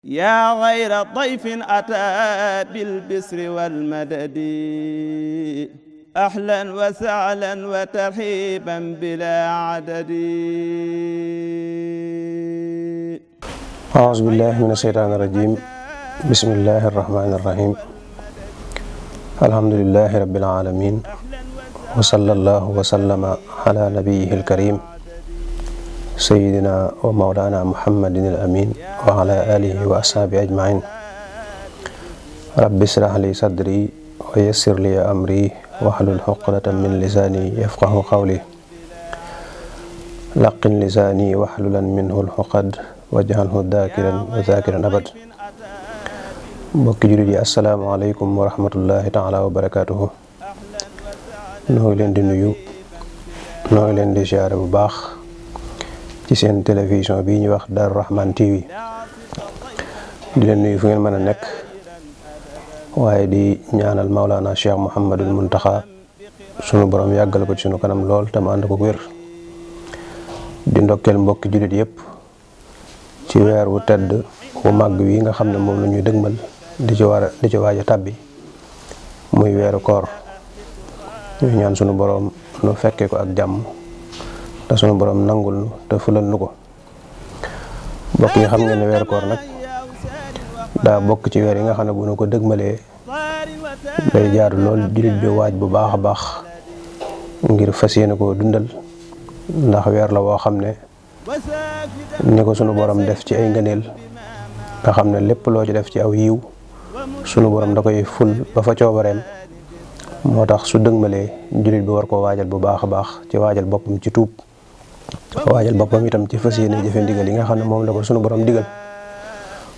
yaa xayra dayfin ataa bil bisri wal madadi ahlan wa sahlan wa tarhiban bilaa adadi. A'uuzu billaahi mina shaytaani rajiim. Bismillaahi rahmaani rahiim. Alhamdulillaahi rabbil aalamiin. Wa sallallaahu wa sallama alaa nabiyyihil kariim. Sayyidina wa mawlaana Muhammadinil amiin wa alaa aalihi wa ashaabihi ajmaiin. Rabbi ishrah li sadri wa yassir li amri wahlul uqdatan min lisaani yafqahu qawli. Laqqin lisaani wahlulan minhul uqad waj'alhu dhaakiran wa dhaakiran abad. Mbokki jullit yi, assalaamu aleykum wa rahmatullahi taala wa barakaatuhu. noo ngi leen di nuyu, noo ngi leen di siyaare bu baax ci seen télévision bii ñuy wax Darou Rahmane TV. di leen nuyu fu ngeen mën a nekk, waaye di ñaanal Maulana Cheikh Mouhamadul Muntaxa sunu borom yàggal ko ci sunu kanam lool te mu ànd ko wér. di ndokkeel mbokki jullit yëpp ci weer wu tedd wu màgg wi nga xam ne moom la ñuy dëgmal di ci waaj a tàbbi muy weeru koor. ñu ñaan sunu borom nu fekkee ko ak jàmm te sunu borom nangul nu te fulal nu ko. mbokk yi, xam ngeen ne weeru koor nag daa bokk ci weer yi nga xam ne bu nu ko dëgmalee day jaadu lool jullit bi waaj bu baax a baax ngir fas yéene koo dundal, ndax weer la woo xam ne ni ko sunu borom def ci ay ngëneel nga xam ne lépp loo ci def ci aw yiw sunu borom da koy ful ba fa coobareem. moo tax su dëgmalee jullit bi war koo waajal bu baax a baax ci waajal boppam ci tuub, waajal boppam itam ci fas yéene jëfe ndigal yi nga xam ne moom la ko sunu borom digal,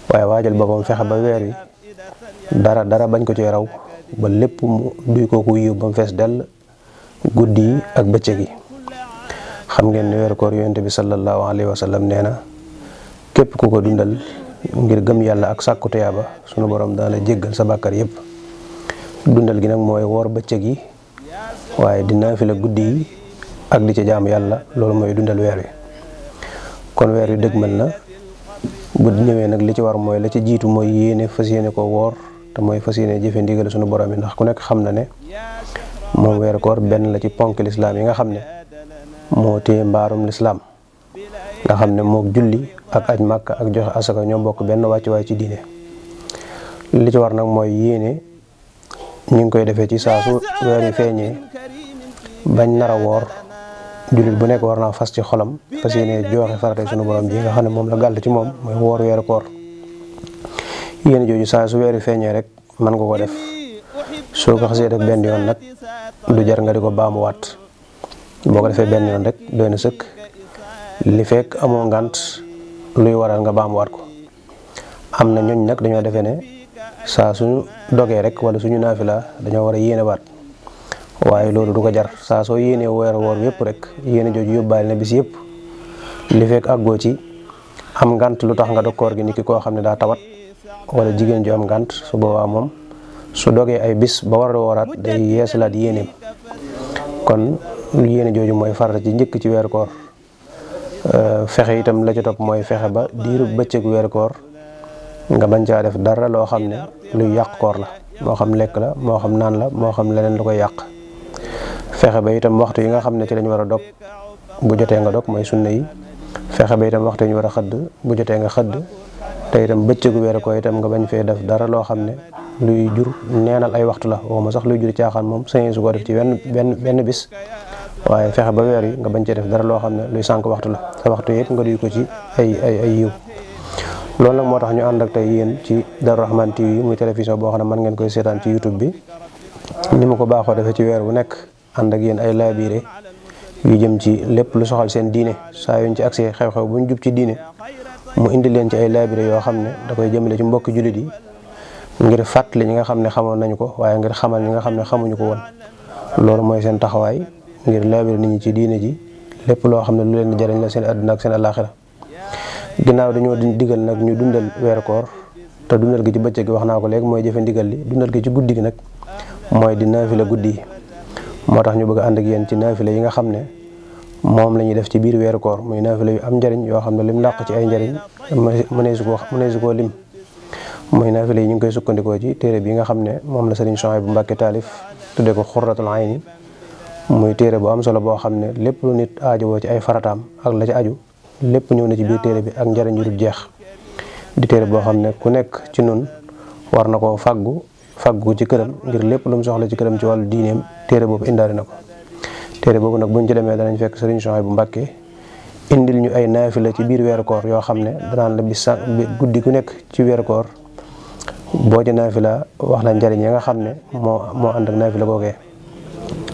waaye waajal boppam fexe ba weer wi dara bañ ko ci raw, ba lépp mu duy kooku yiw ba mu fees dell guddi yi ak bëccëg yi. xam ngeen ne weeru koor yonent bi sallallahu alayhi wa sallam nee na képp ku ko dundal ngir gëm yàlla ak sàkku tuyaaba sunu borom daana jéggal sa bàkkar yépp. dundal gi nag mooy woor bëccëg yi, waaye di naafila guddi yi ak di ci jaamu yàlla, loolu mooy dundal weer wi. kon weer wi dëgmal na, bu ñëwee nag li ci war mooy la ci jiitu mooy yéene fas yéene ko woor, te mooy fas yéene jëfe ndigal sunu borom yi, ndax ku nekk xam na ne moom weeru koor benn la ci ponk lislaam yi nga xam ne moo téye mbaarum lislaam, nga xam ne mook julli ak aj màkka ak joxe asaka ñoo bokk benn wàccuwaay ci diine. li ci war nag mooy yéene ñu ngi koy defee ci saasu weer wi feeñee bañ nar a woor. jullit bu nekk war naa fas ci xolam fas yéene joxe farate sunu borom ji nga xam ne moom la gàll ci moom mooy woor weeru koor. yéene jooju saa su weer wi feeñee rek mën nga ko def. soo ko xasee def benn yoon nag du jar nga di ko baamuwaat. boo ko defee benn yoon rek doy na sëkk, li fekk amoo ngànt luy waral nga baamuwaat ko. am na ñooñ nag dañoo defee ne saa suñu dogee rek wala suñu naafila dañoo war a yéene waat, waaye loolu du ko jar. saa soo yéenee weeru woor yëpp rek yéene jooju yóbbaale na bis yëpp. li fekk àggoo ci am ngànt lu tax nga dog koor gi, niki koo xam ne daa tawat wala jigéen ju am ngànt, su boobaa moom su dogee ay bis ba war a wooraat day yeesalaat yéeneem. kon yéene jooju mooy farata ci njëkk ci weeru koor. fexe itam la ci topp mooy fexe ba diiru bëccëg weeru koor nga bañ caa def dara loo xam ne luy yàq koor la, moo xam lekk la, moo xam naan la, moo xam leneen lu koy yàq. fexe ba itam waxtu yi nga xam ne ci lañ war a dog bu jotee nga dog, mooy sunna yi. fexe ba itam waxtu yi ñu war a xëdd bu jotee nga xëdd, te itam bëccëgu weeru koor itam nga bañ fee def dara loo xam ne luy jur neenal ay waxtu la, waxuma sax luy jur caaxaan moom sañee su ko def ci benn bis. waaye fexe ba weer yi nga bañ cee def dara loo xam ne luy sànq waxtu la, sa waxtu yëpp nga duy ko ci ay yiw. loolu nag moo tax ñu ànd ak tey yéen ci Darou Rahmane TV muy télévision boo xam ne mën ngeen koy seetaan ci YouTube bi ni ma ko baaxoo defee ci weer bu nekk, ànd ak yéen ay laabiire yu jëm ci lépp lu soxal seen diine. saa yuñ ci accès xew-xew bu ñu jub ci diine mu indi leen ci ay laabiire yoo xam ne da koy jëmale ci mbokki jullit yi ngir fàttali ñi nga xam ne xamoon nañu ko, waaye ngir xamal ñi nga xam ne xamuñu ko woon. loolu mooy seen taxawaay, ngir laabiire nit ñi ci diine ji lépp loo xam ne lu leen di jariñ la seen àdduna ak seen àllaaxira. ginnaaw dañoo digal nag ñu dundal weeru koor, te dundal gi ci bëccëg gi wax naa ko léegi mooy jëfe ndigal li. dundal gi ci guddi gi nag mooy di naafila guddi yi. moo tax ñu bëgg a ànd ak yéen ci naafila yi nga xam ne moom la ñuy def ci biir weeru koor, muy naafila yu am njariñ yoo xam ne lim làq ci ay njariñ mëneesu koo lim. mooy naafila yi ñu ngi koy sukkandikoo ci téere bi nga xam ne moom la Sëriñ Souhaïbou Mbacké taalif tudde ko Xurratul Ayni muy téere bu am solo boo xam ne lépp lu nit aajowoo ci ay farataam ak la ci aju lépp ñëw na ci biir téere bi ak njariñ yu dul jeex di téere boo xam ne ku nekk ci nun war na koo faggu ci këram ngir lépp lu mu soxla ci këram ci wàllu diineem téere boobu indaale na ko. téere boobu nag buñ ci demee danañ fekk Sëriñ Souhaïbou Mbacké indil ñu ay naafila ci biir weeru koor yoo xam ne danaan la bis guddi gu nekk ci weeru koor boo ci naafila wax la njariñ yi nga xam ne moo ànd ak naafila googee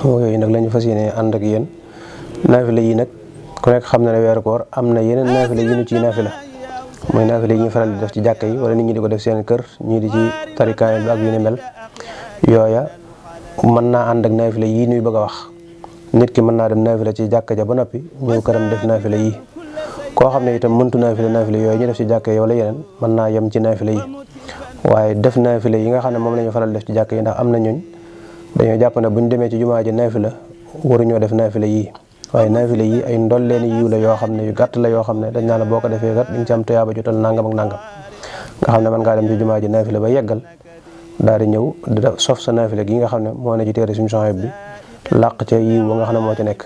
yooyu nag la ñu fas yéene ànd ak yéen. naafila yi nag ku nekk xam na ne weeru koor am na yeneen naafila yu ñu ciy naafila mooy naafila yi ñu faral di def ci jàkka yi wala nit ñi di ko def seen kër ñii di ci tarikaayal bi ak yu ne mel yooya mën naa ànd ak naafila yii nuy bëgg a wax. nit ki mën naa dem naafila ci jàkka ja ba noppi ñëw këram def naafila yi koo xam ne itam mëntu naafila yooyu ñu def ci jàkka yi wala yeneen mën naa yem ci naafila yi waaye def naafila yi nga xam ne moom la ñu faral def ci jàkka yi ndax am na ñooñ dañoo jàpp ne bu ñu demee ci jumaa ji naafila waruñoo def naafila yi waaye naafila yi ay ndolleen yiw la yoo xam ne yu gàtt la yoo xam ne dañ naa la boo ko defee kat diñ ci am tuyaaba jotal nangam ak nangam nga xam ne mën ngaa dem ci jumaa ji naafila ba yeggal daal di ñëw di sof sa naafila gi nga xam ne moo ne ci téere Sëriñ Souhaïbou bi làq ca yiw ba nga xam ne moo ci nekk.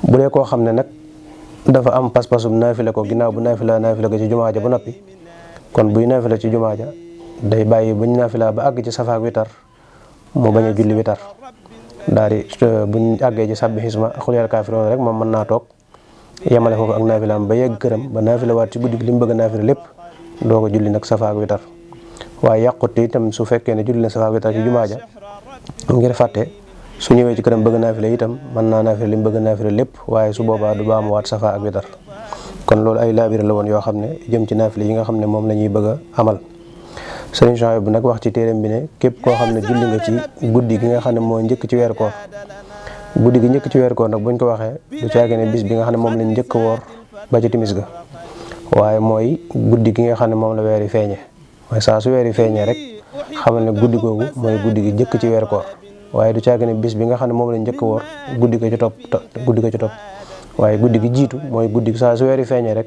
bu dee koo xam ne nag dafa am pas-pasum naafila ko ginnaaw bu naafila ko ci jumaa ja ba noppi kon buy naafila ci jumaa ja day bàyyi buñ naafila ba àgg ci safaak witar mu bañ a julli witar daal di buñ àggee ci sàbbi xisma xul yal kaafiruun rek moom mën naa toog yemale foofu ak naafilaam ba yegg këram ba naafila waat ci guddi gi li mu bëgg a naafila lépp doo ko julli nag safaak witar waaye yàqut itam su fekkee ne julli na safaak witar ci jumaa ja ngir fàtte su ñëwee ci këram bëgg naafila itam mën naa naafila li mu bëgg naafila lépp waaye su boobaa du baamu waat safa ak witar kon loolu ay laabire la woon yoo xam ne jëm ci naafila yi nga xam ne moom la ñuy bëgg a amal. Sëriñ Souhaïbou bu nag wax ci téereem bi ne képp koo xam ne julli nga ci guddi gi nga xam ne moo njëkk ci weeru koor guddi gi njëkk ci weeru koor nag buñ ko waxee du caage ne bis bi nga xam ne moom lañ njëkk woor ba ci timis ga waaye mooy guddi gi nga xam ne moom la weer yi feeñee mooy saa su weer yi feeñee rek xamal ne guddi googu mooy guddi gi njëkk ci weeru koor waaye du caage ne bis bi nga xam ne moom lañ njëkk woor guddi ko ci topp waaye guddi gi jiitu mooy guddi gi saa su weer yi feeñee rek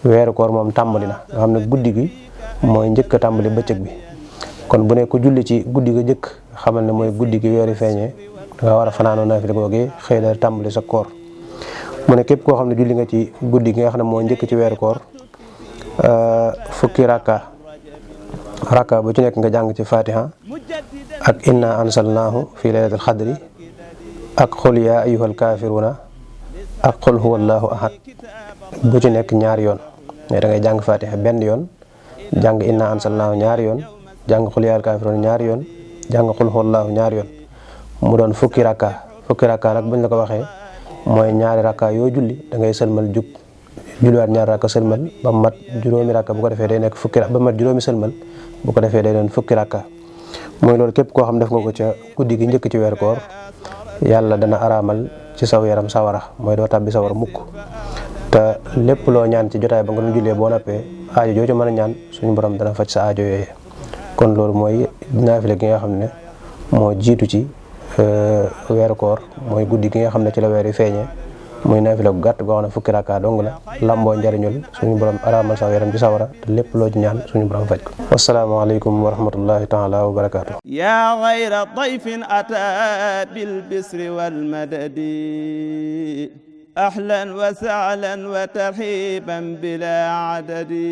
weeru koor moom tàmbali na nga xam ne guddi gi mooy njëkk a tàmbali bëccëg bi kon bu ne ko julli ci guddi ga njëkk xamal ne mooy guddi gi weeri feeñee nga war a fanaanoo naafila googee xëy na tàmbali sa koor mu ne képp koo xam ne julli nga ci guddi gi nga xam ne moo njëkk ci weeru koor fukki rakka bu ci nekk nga jàng ci fatiha ak inna ansalnaahu fi laylatil xadri ak xul yaa ayyuhal kaafiruuna ak xul huwallaahu ahad bu ci nekk ñaari yoon mais da ngay jàng fatiha benn yoon jàng inna ansalnaahu ñaari yoon jàng xul yaa ayyuhal kaafiruuna ñaari yoon jàng xul huwallaahu ñaari yoon mu doon fukki rakka nag buñ la ko waxee mooy ñaari rakka yoo julli da ngay sëlmal jug julliwaat ñaari rakka sëlmal ba mat juróomi rakka bu ko defee day nekk fukki ba mat juróomi sëlmal bu ko defee day doon fukki rakka mooy loolu képp koo xam def nga ko ca guddi gi njëkk ci weer koor yàlla dana araamal ci saw yaram sawara mooy doo tàbbi sawara mukk te lépp loo ñaan ci jotaay ba nga doon jullee boo nappee aajo joo ci mën a ñaan suñu borom dana faj sa aajo yooyee kon loolu mooy naafile gi nga xam ne moo jiitu ci weeru koor mooy guddi gi nga xam ne ci la weer yi feeñee muy naafile gu gàtt goo xam ne fukki rakka dong la lamboo njariñul suñu borom araamal saw yaram ci sawara te lépp loo ci ñaan suñu borom faj ko wasalaamaaleykum wa rahmatullahi taala wa barakaatu yaa xayra dayfin ataa bil bisri wal madadi ahlan wa sahlan wa tarhiban bila adadi